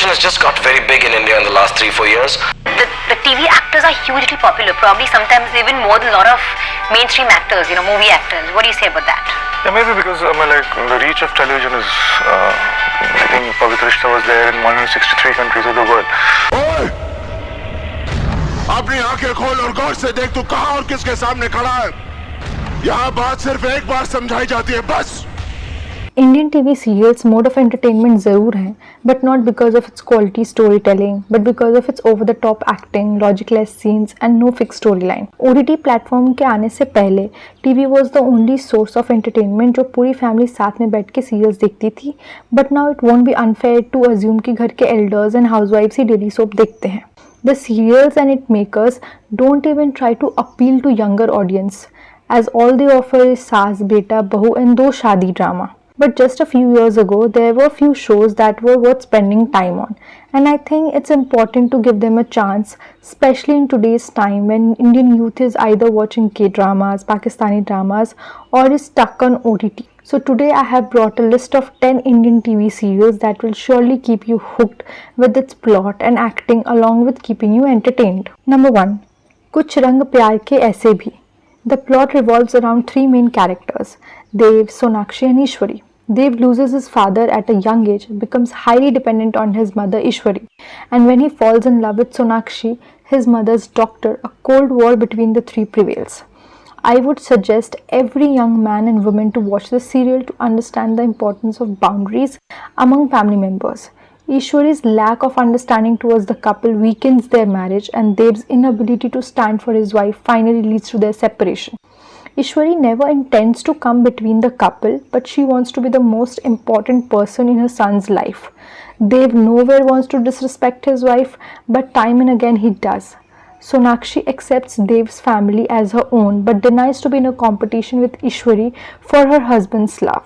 television has just got very big in India in the last 3-4 years. The TV actors are hugely popular, probably sometimes even more than a lot of mainstream actors, movie actors. What do you say about that? Yeah, maybe because the reach of television is, I think Pavitra Rishta was there in 163 countries of the world. ओए! अपनी आंखें खोल और गौर से देख तू कहां और किसके सामने खड़ा है। यहाँ बात सिर्फ एक बार समझाई जाती है, बस। Indian TV serials mode of entertainment ज़रूर है, but not because of its quality storytelling, but because of its over-the-top acting, logicless scenes, and no fixed storyline. OTT platform के आने से पहले TV was the only source of entertainment जो पूरी family साथ में बैठ के serials देखती थी, but now it won't be unfair to assume कि घर के elders and housewives he daily soap देखते हैं. The serials and its makers don't even try to appeal to younger audience, as all they offer is saas, beta, bahu, and do shadi drama. But just a few years ago, there were few shows that were worth spending time on. And I think it's important to give them a chance, especially in today's time when Indian youth is either watching K-dramas, Pakistani dramas, or is stuck on OTT. So today I have brought a list of 10 Indian TV serials that will surely keep you hooked with its plot and acting along with keeping you entertained. Number 1. Kuch Rang Pyar Ke Aise Bhi. The plot revolves around three main characters, Dev, Sonakshi and Ishwari. Dev loses his father at a young age, becomes highly dependent on his mother Ishwari, and when he falls in love with Sonakshi, his mother's doctor, a cold war between the three prevails. I would suggest every young man and woman to watch this serial to understand the importance of boundaries among family members. Ishwari's lack of understanding towards the couple weakens their marriage, and Dev's inability to stand for his wife finally leads to their separation. Ishwari never intends to come between the couple, but she wants to be the most important person in her son's life. Dev nowhere wants to disrespect his wife, but time and again he does. Sonakshi accepts Dev's family as her own, but denies to be in a competition with Ishwari for her husband's love.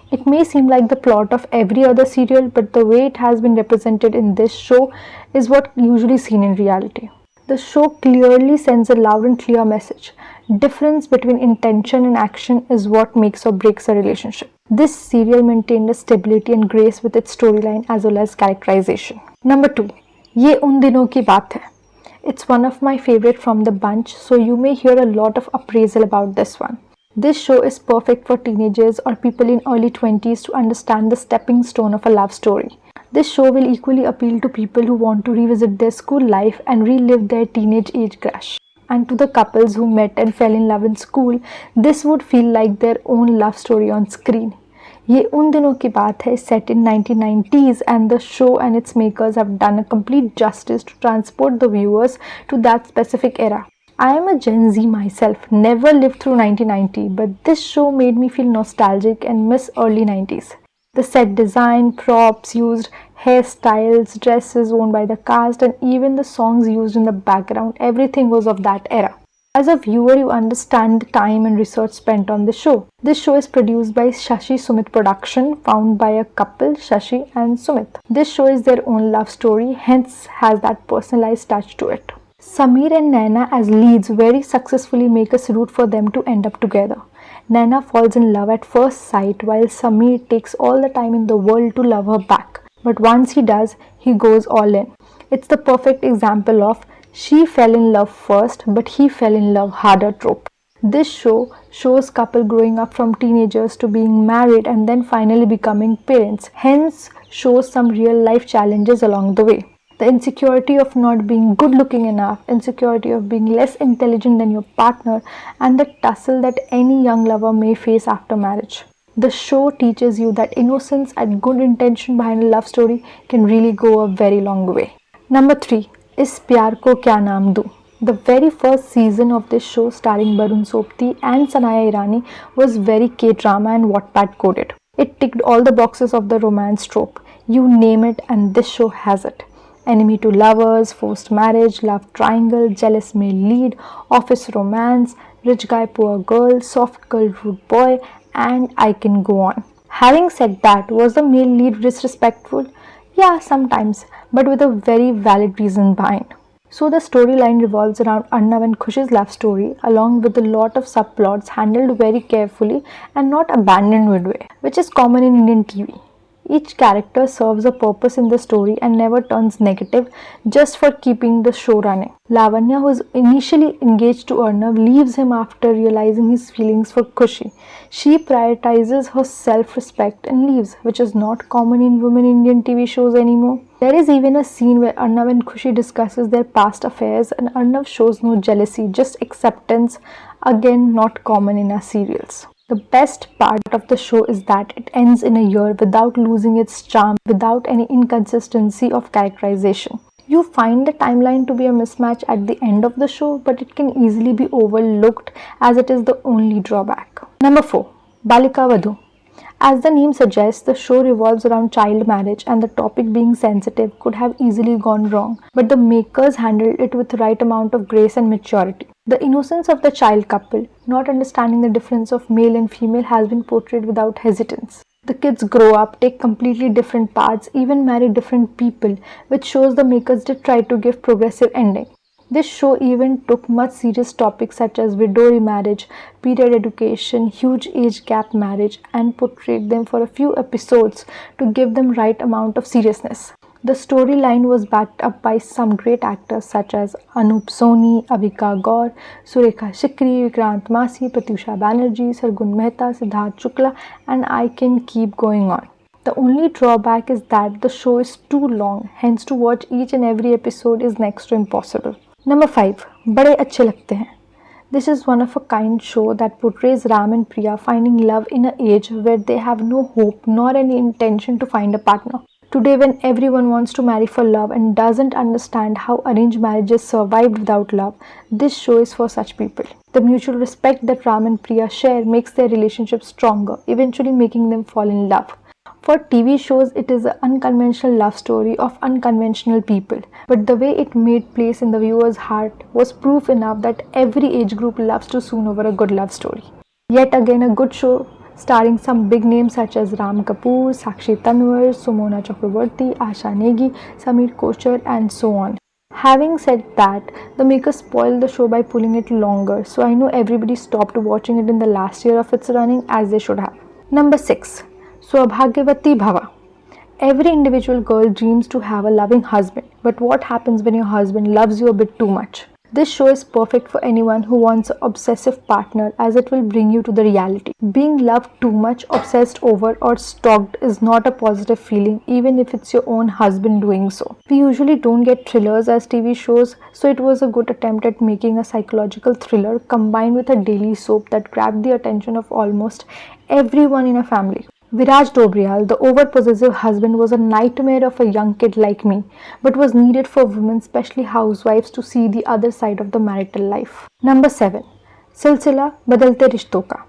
It may seem like the plot of every other serial, but the way it has been represented in this show is what usually seen in reality. The show clearly sends a loud and clear message. Difference between intention and action is what makes or breaks a relationship. This serial maintained a stability and grace with its storyline as well as characterization. Number 2. ये उन दिनों की बात है. It's one of my favorite from the bunch, so you may hear a lot of appraisal about this one. This show is perfect for teenagers or people in early 20s to understand the stepping stone of a love story. This show will equally appeal to people who want to revisit their school life and relive their teenage age crush. And to the couples who met and fell in love in school, this would feel like their own love story on screen. ये उन दिनों की बात है, set in 1990s, and the show and its makers have done a complete justice to transport the viewers to that specific era. I am a Gen Z myself, never lived through 1990, but this show made me feel nostalgic and miss early 90s. The set design, props used, hairstyles, dresses worn by the cast, and even the songs used in the background, everything was of that era. As a viewer, you understand the time and research spent on the show. This show is produced by Shashi Sumit Production, found by a couple, Shashi and Sumit. This show is their own love story, hence has that personalized touch to it. Sameer and Naina as leads very successfully make us root for them to end up together. Naina falls in love at first sight while Sameer takes all the time in the world to love her back. But once he does, he goes all in. It's the perfect example of she fell in love first, but he fell in love harder trope. This show shows couple growing up from teenagers to being married and then finally becoming parents. Hence, shows some real life challenges along the way. The insecurity of not being good looking enough, insecurity of being less intelligent than your partner, and the tussle that any young lover may face after marriage. The show teaches you that innocence and good intention behind a love story can really go a very long way. Number 3. Is Pyar Ko Kya Naam Do? The very first season of this show, starring Barun Sopti and Sanaya Irani, was very K-drama and Wattpad coded. It ticked all the boxes of the romance trope. You name it and this show has it. Enemy to lovers, forced marriage, love triangle, jealous male lead, office romance, rich guy poor girl, soft girl rude boy, and I can go on. Having said that, was the male lead disrespectful? Yeah, sometimes, but with a very valid reason behind. So the storyline revolves around Arnav and Khush's love story, along with a lot of subplots handled very carefully and not abandoned midway, which is common in Indian TV. Each character serves a purpose in the story and never turns negative just for keeping the show running. Lavanya, who is initially engaged to Arnav, leaves him after realizing his feelings for Khushi. She prioritizes her self-respect and leaves, which is not common in women Indian TV shows anymore. There is even a scene where Arnav and Khushi discusses their past affairs and Arnav shows no jealousy, just acceptance, again not common in our serials. The best part of the show is that it ends in a year without losing its charm, without any inconsistency of characterization. You find the timeline to be a mismatch at the end of the show, but it can easily be overlooked as it is the only drawback. Number 4. Balika Vadhu. As the name suggests, the show revolves around child marriage and the topic being sensitive could have easily gone wrong, but the makers handled it with the right amount of grace and maturity. The innocence of the child couple, not understanding the difference of male and female, has been portrayed without hesitance. The kids grow up, take completely different paths, even marry different people, which shows the makers did try to give progressive ending. This show even took much serious topics such as widow remarriage, period education, huge age gap marriage, and portrayed them for a few episodes to give them right amount of seriousness. The storyline was backed up by some great actors such as Anup Soni, Avika Gaur, Surekha Shikri, Vikrant Masi, Pratyusha Banerjee, Sargun Mehta, Siddharth Shukla, and I can keep going on. The only drawback is that the show is too long, hence to watch each and every episode is next to impossible. Number 5. बड़े अच्छे लगते हैं. This is one of a kind show that portrays Ram and Priya finding love in an age where they have no hope nor any intention to find a partner. Today, when everyone wants to marry for love and doesn't understand how arranged marriages survived without love, this show is for such people. The mutual respect that Ram and Priya share makes their relationship stronger, eventually making them fall in love. For TV shows, it is an unconventional love story of unconventional people, but the way it made place in the viewer's heart was proof enough that every age group loves to swoon over a good love story. Yet again, a good show starring some big names such as Ram Kapoor, Sakshi Tanwar, Sumona Chakraborty, Asha Negi, Sameer Kochhar, and so on. Having said that, the makers spoiled the show by pulling it longer, so I know everybody stopped watching it in the last year of its running as they should have. Number 6. Swabhagyavati Bhava. Every individual girl dreams to have a loving husband, but what happens when your husband loves you a bit too much? This show is perfect for anyone who wants an obsessive partner as it will bring you to the reality. Being loved too much, obsessed over or stalked is not a positive feeling even if it's your own husband doing so. We usually don't get thrillers as TV shows, so it was a good attempt at making a psychological thriller combined with a daily soap that grabbed the attention of almost everyone in a family. Viraj Dobriyal, the over-possessive husband, was a nightmare of a young kid like me, but was needed for women, especially housewives, to see the other side of the marital life. Number 7. Silsila Badalte Rishton Ka.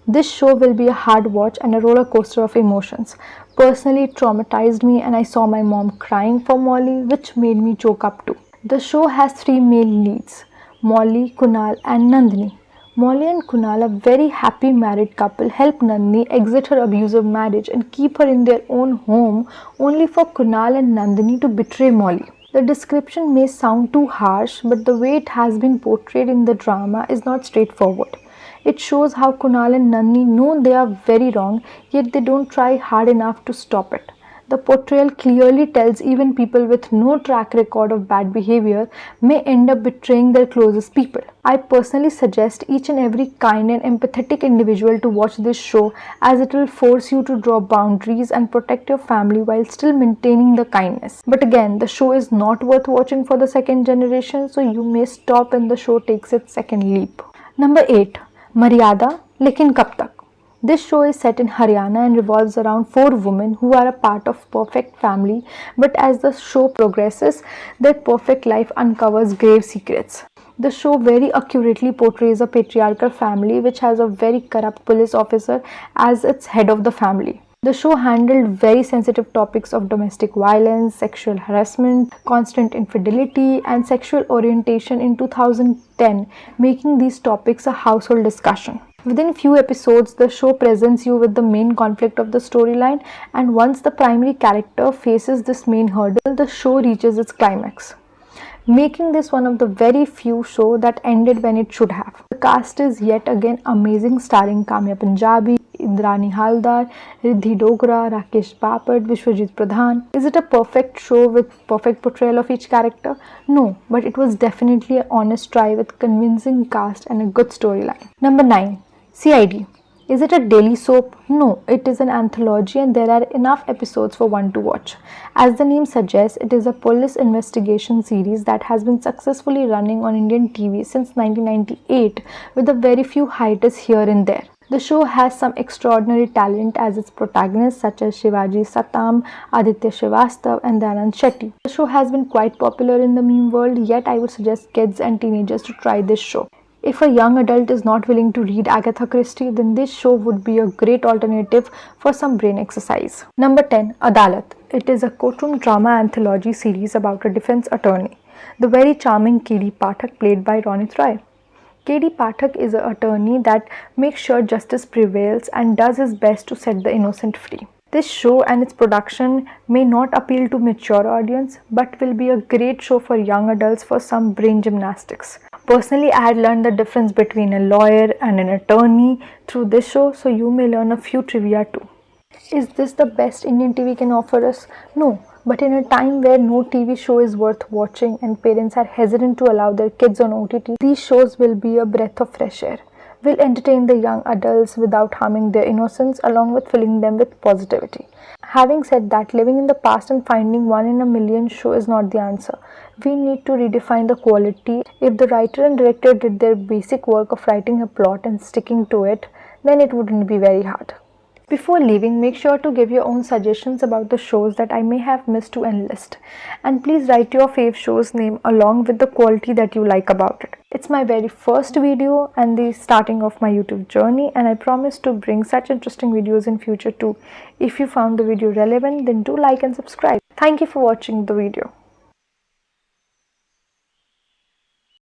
This show will be a hard watch and a roller coaster of emotions. Personally, it traumatized me and I saw my mom crying for Molly, which made me choke up too. The show has 3 male leads, Molly, Kunal and Nandini. Molly and Kunal, a very happy married couple, help Nandini exit her abusive marriage and keep her in their own home, only for Kunal and Nandini to betray Molly. The description may sound too harsh, but the way it has been portrayed in the drama is not straightforward. It shows how Kunal and Nandini know they are very wrong, yet they don't try hard enough to stop it. The portrayal clearly tells even people with no track record of bad behavior may end up betraying their closest people. I personally suggest each and every kind and empathetic individual to watch this show as it will force you to draw boundaries and protect your family while still maintaining the kindness. But again, the show is not worth watching for the second generation, so you may stop when the show takes its second leap. Number 8. Maryada Lekin Kab Tak. This show is set in Haryana and revolves around 4 women who are a part of perfect family, but as the show progresses, their perfect life uncovers grave secrets. The show very accurately portrays a patriarchal family which has a very corrupt police officer as its head of the family. The show handled very sensitive topics of domestic violence, sexual harassment, constant infidelity, and sexual orientation in 2010, making these topics a household discussion. Within few episodes, the show presents you with the main conflict of the storyline, and once the primary character faces this main hurdle, the show reaches its climax, making this one of the very few shows that ended when it should have. The cast is yet again amazing, starring Kamya Punjabi, Indrani Haldar, Riddhi Dogra, Rakesh Bapat, Vishwajit Pradhan. Is it a perfect show with perfect portrayal of each character? No, but it was definitely an honest try with convincing cast and a good storyline. Number 9. CID. Is it a daily soap? No, it is an anthology and there are enough episodes for one to watch. As the name suggests, it is a police investigation series that has been successfully running on Indian TV since 1998 with a very few hiatus here and there. The show has some extraordinary talent as its protagonists such as Shivaji Satam, Aditya Srivastav and Dayanand Shetty. The show has been quite popular in the meme world, yet I would suggest kids and teenagers to try this show. If a young adult is not willing to read Agatha Christie, then this show would be a great alternative for some brain exercise. Number 10. Adalat. It is a courtroom drama anthology series about a defense attorney, the very charming K.D. Pathak, played by Ronit Roy. K.D. Pathak is an attorney that makes sure justice prevails and does his best to set the innocent free. This show and its production may not appeal to mature audience, but will be a great show for young adults for some brain gymnastics. Personally, I had learned the difference between a lawyer and an attorney through this show, so you may learn a few trivia too. Is this the best Indian TV can offer us? No, but in a time where no TV show is worth watching and parents are hesitant to allow their kids on OTT, these shows will be a breath of fresh air. Will entertain the young adults without harming their innocence, along with filling them with positivity. Having said that, living in the past and finding one in a million show is not the answer. We need to redefine the quality. If the writer and director did their basic work of writing a plot and sticking to it, then it wouldn't be very hard. Before leaving, make sure to give your own suggestions about the shows that I may have missed to enlist. And please write your fave show's name along with the quality that you like about it. It's my very first video and the starting of my YouTube journey, and I promise to bring such interesting videos in future too. If you found the video relevant, then do like and subscribe. Thank you for watching the video.